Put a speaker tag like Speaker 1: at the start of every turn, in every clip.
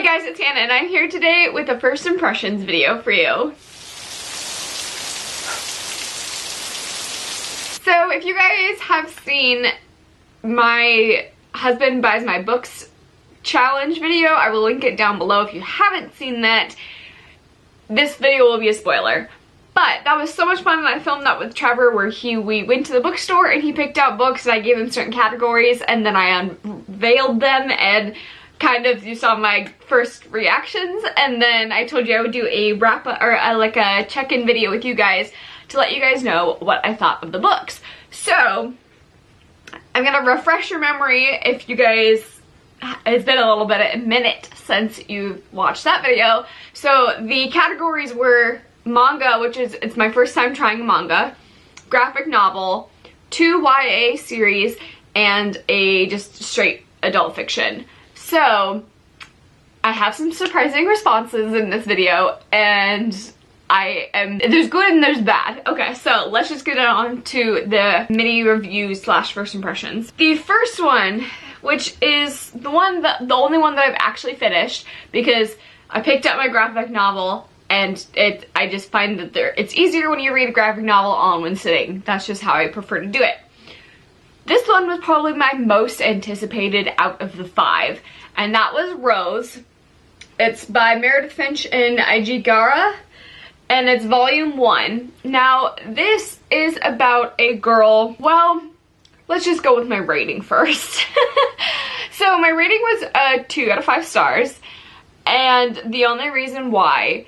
Speaker 1: Hey guys, it's Hannah and I'm here today with a first impressions video for you. So if you guys have seen my husband buys my books challenge video, I will link it down below. If you haven't seen that, this video will be a spoiler. But that was so much fun, and I filmed that with Trevor where we went to the bookstore and he picked out books and I gave him certain categories and then I unveiled them and kind of, you saw my first reactions, and then I told you I would do a wrap up or like a check-in video with you guys to let you guys know what I thought of the books. So I'm gonna refresh your memory if you guys, it's been a minute since you watched that video. So the categories were manga, which is, it's my first time trying manga, graphic novel, 2 YA series, and a just straight adult fiction. So I have some surprising responses in this video, and there's good and there's bad. Okay, so let's just get on to the mini review slash first impressions. The first one, which is the only one that I've actually finished, because I picked up my graphic novel and I just find that it's easier when you read a graphic novel all in one sitting. That's just how I prefer to do it. This one was probably my most anticipated out of the 5, and that was Rose. It's by Meredith Finch and Ig Gara, and it's volume 1. Now, this is about a girl, well, let's just go with my rating first. So my rating was 2 out of 5 stars, and the only reason why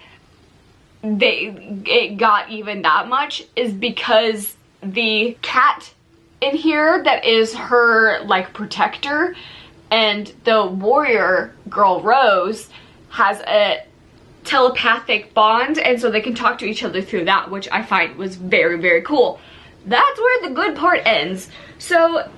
Speaker 1: it got even that much is because the cat in here that is her like protector, and the warrior girl Rose has a telepathic bond, and so they can talk to each other through that, which I find was very, very cool. That's where the good part ends. So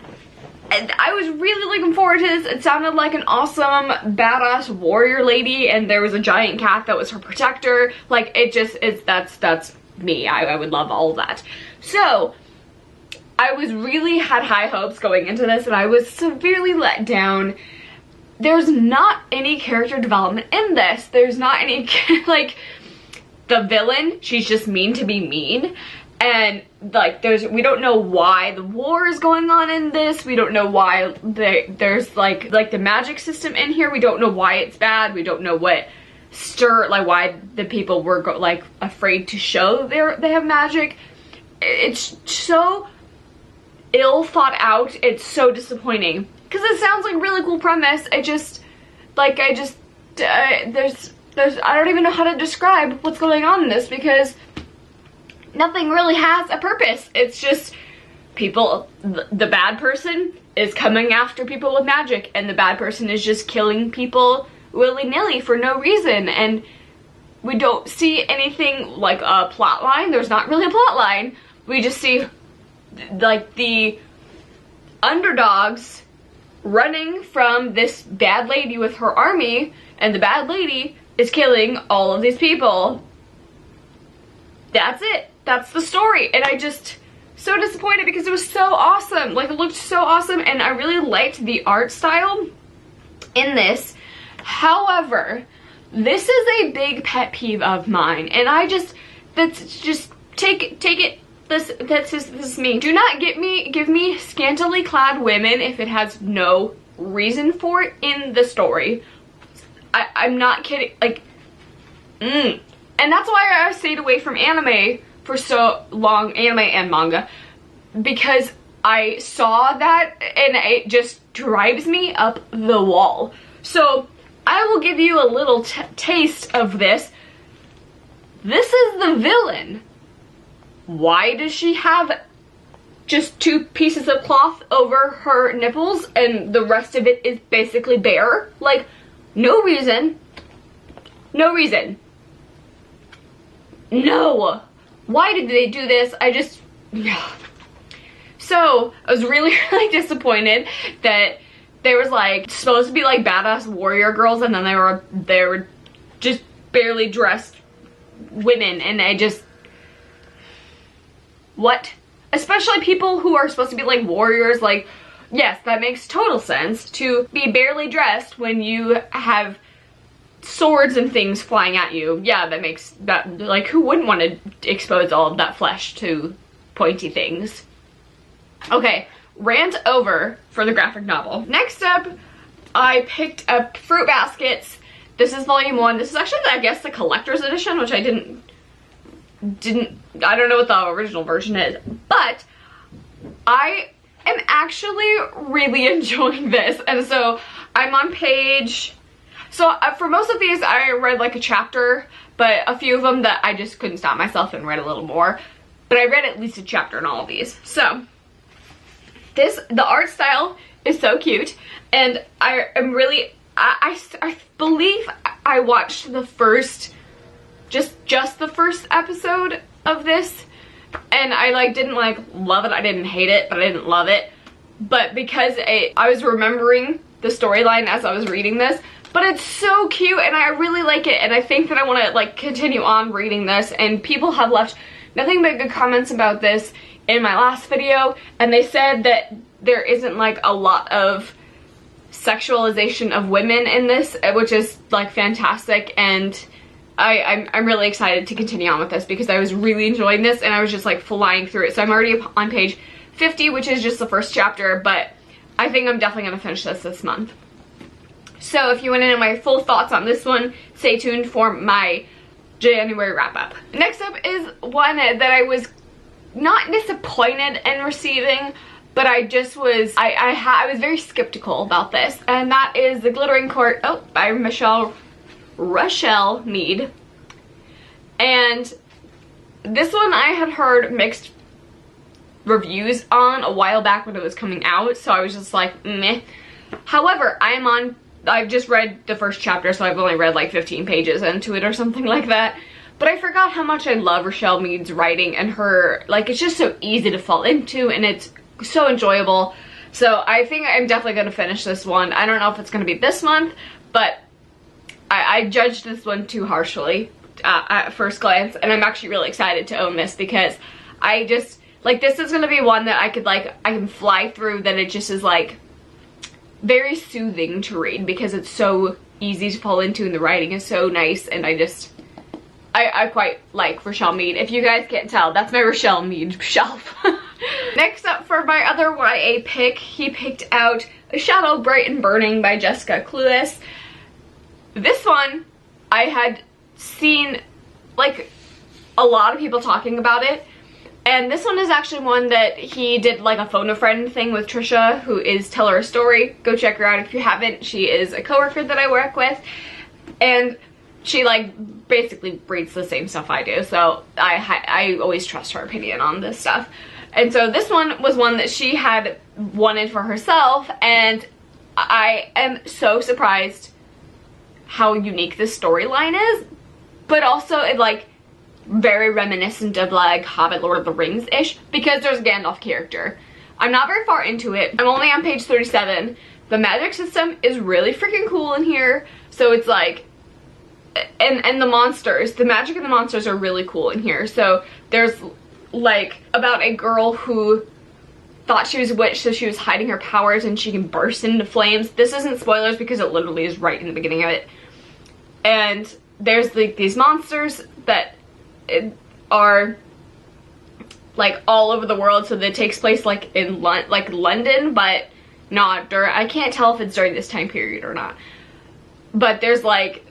Speaker 1: I was really looking forward to this. It sounded like an awesome badass warrior lady, and there was a giant cat that was her protector. Like, it just is, that's me. I would love all of that. So I was really had high hopes going into this, and I was severely let down. There's not any character development in this. There's not any, like, the villain, she's just mean to be mean. And like, we don't know why the war is going on in this. We don't know why there's like the magic system in here. We don't know why it's bad. We don't know why the people were like afraid to show they have magic. It's so ill thought out. It's so disappointing because it sounds like a really cool premise. I don't even know how to describe what's going on in this, because nothing really has a purpose. It's just people, the bad person is coming after people with magic, and the bad person is just killing people willy-nilly for no reason, and we don't see anything like a plot line. There's not really a plot line. We just see like the underdogs running from this bad lady with her army, and the bad lady is killing all of these people. That's it. That's the story. And I just, so disappointed because it was so awesome. Like, it looked so awesome, and I really liked the art style in this. However, this is a big pet peeve of mine, and take it, this is me. Do not give me scantily clad women if it has no reason for it in the story. I'm not kidding, like, And that's why I stayed away from anime for so long, anime and manga, because I saw that and it just drives me up the wall. So I will give you a little taste of this. This is the villain. Why does she have just 2 pieces of cloth over her nipples and the rest of it is basically bare? Like, no reason. No reason. No. Why did they do this? So I was really, really disappointed that there was like supposed to be like badass warrior girls, and then they were just barely dressed women, and what? Especially people who are supposed to be like warriors. Like, yes, that makes total sense to be barely dressed when you have swords and things flying at you. Yeah, that makes that, like, who wouldn't want to expose all of that flesh to pointy things? Okay, rant over for the graphic novel. Next up, I picked up Fruit Baskets. This is volume 1. This is actually, I guess, the collector's edition, which I don't know what the original version is, but I am actually really enjoying this. And so I'm on page, so for most of these I read like a chapter, but a few of them that I just couldn't stop myself and read a little more, but I read at least a chapter in all of these. So the art style is so cute, and I am really, I believe I watched the first, just the first episode of this, and I like didn't like love it. I didn't hate it, but I didn't love it. But because I was remembering the storyline as I was reading this, but it's so cute and I really like it, and I think that I want to like continue on reading this, and people have left nothing but good comments about this in my last video, and they said that there isn't like a lot of sexualization of women in this, which is like fantastic, and I'm really excited to continue on with this because I was really enjoying this and I was just like flying through it. So I'm already on page 50, which is just the first chapter, but I think I'm definitely going to finish this month. So if you want to know my full thoughts on this one, stay tuned for my January wrap-up. Next up is one that I was not disappointed in receiving, but I just was, I was very skeptical about this, and that is The Glittering Court, by Rochelle Mead. And this one I had heard mixed reviews on a while back when it was coming out, so I was just like, meh. However, I've just read the first chapter, so I've only read like 15 pages into it or something like that. But I forgot how much I love Rochelle Mead's writing, and her, like, it's just so easy to fall into, and it's so enjoyable. So I think I'm definitely going to finish this one. I don't know if it's going to be this month, but I judged this one too harshly at first glance, and I'm actually really excited to own this because I just, like, this is going to be one that I can fly through, that it just is, like, very soothing to read because it's so easy to fall into and the writing is so nice, and I quite like Rochelle Mead. If you guys can't tell, that's my Rochelle Mead shelf. Next up for my other YA pick, he picked out A Shadow Bright and Burning by Jessica Cluess. This one, I had seen, like, a lot of people talking about it, and this one is actually one that he did, like, a phone a friend thing with Trisha, who is Tell Her a Story. Go check her out if you haven't. She is a coworker that I work with, and she, like, basically reads the same stuff I do, so I always trust her opinion on this stuff. And so this one was one that she had wanted for herself, and I am so surprised how unique this storyline is, but also it, like, very reminiscent of, like, Hobbit Lord of the Rings-ish, because there's a Gandalf character. I'm not very far into it. I'm only on page 37. The magic system is really freaking cool in here, so it's like, and the monsters, the magic and the monsters are really cool in here. So there's, like, about a girl who thought she was a witch, so she was hiding her powers and she can burst into flames. This isn't spoilers because it literally is right in the beginning of it. And there's, like, these monsters that are, like, all over the world, so that it takes place, like, in London, but not during, I can't tell if it's during this time period or not. But there's, like,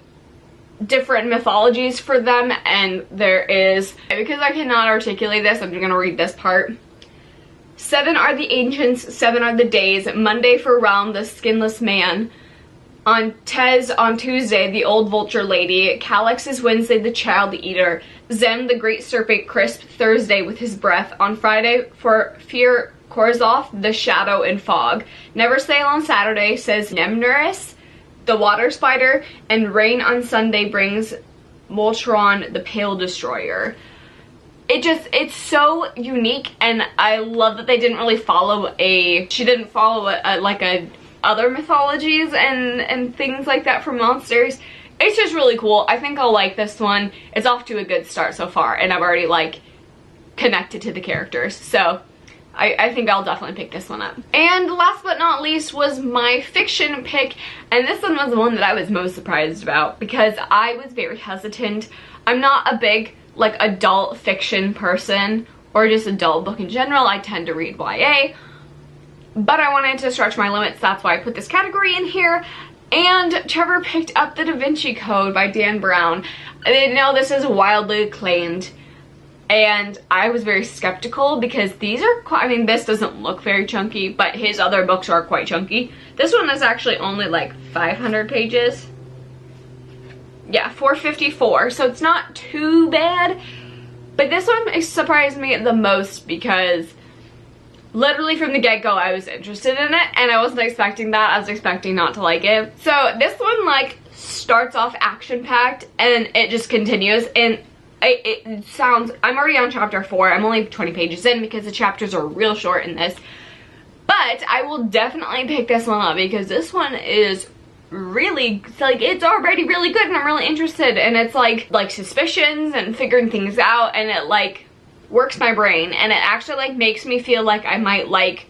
Speaker 1: different mythologies for them, and there is, because I cannot articulate this, I'm gonna read this part. 7 are the ancients, 7 are the days. Monday for Realm, the skinless man. On Tez on Tuesday, the old vulture lady. Calyx is Wednesday, the child eater. Zem, the great serpent, crisp Thursday with his breath. On Friday for Fear Korzoth, the shadow and fog. Never sail on Saturday, says Nemnerus, the water spider. And rain on Sunday brings Moltron, the pale destroyer. It's so unique, and I love that they didn't really follow she didn't follow other mythologies and things like that for monsters. It's just really cool. I think I'll like this one. It's off to a good start so far, and I've already, like, connected to the characters. So I think I'll definitely pick this one up. And last but not least was my fiction pick, and this one was the one that I was most surprised about because I was very hesitant. I'm not a big like adult fiction person or just adult book in general. I tend to read YA, but I wanted to stretch my limits. That's why I put this category in here. And Trevor picked up The Da Vinci Code by Dan Brown. I know this is wildly acclaimed, and I was very skeptical because these are quite, I mean, this doesn't look very chunky, but his other books are quite chunky. This one is actually only like 500 pages. Yeah, 454, so it's not too bad. But this one surprised me the most because literally from the get-go I was interested in it, and I wasn't expecting that. I was expecting not to like it. So this one like starts off action-packed and it just continues, and it sounds, I'm already on chapter 4. I'm only 20 pages in because the chapters are real short in this. But I will definitely pick this one up because this one is really, like, it's already really good and I'm really interested. And it's like suspicions and figuring things out, and it like works my brain, and it actually like makes me feel like I might like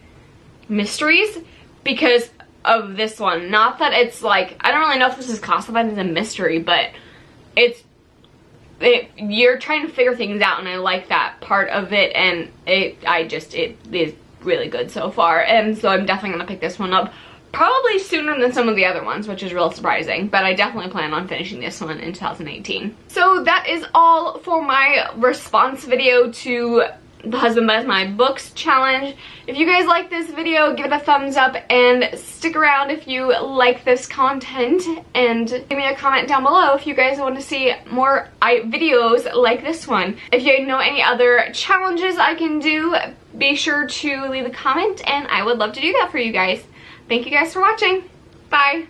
Speaker 1: mysteries because of this one. Not that it's like, I don't really know if this is classified as a mystery, but you're trying to figure things out, and I like that part of it, and it is really good so far, and so I'm definitely gonna pick this one up probably sooner than some of the other ones, which is real surprising, but I definitely plan on finishing this one in 2018. So that is all for my response video to The Husband Buys My Books challenge. If you guys like this video, give it a thumbs up and stick around if you like this content, and give me a comment down below if you guys want to see more videos like this one. If you know any other challenges I can do, be sure to leave a comment and I would love to do that for you guys. Thank you guys for watching. Bye.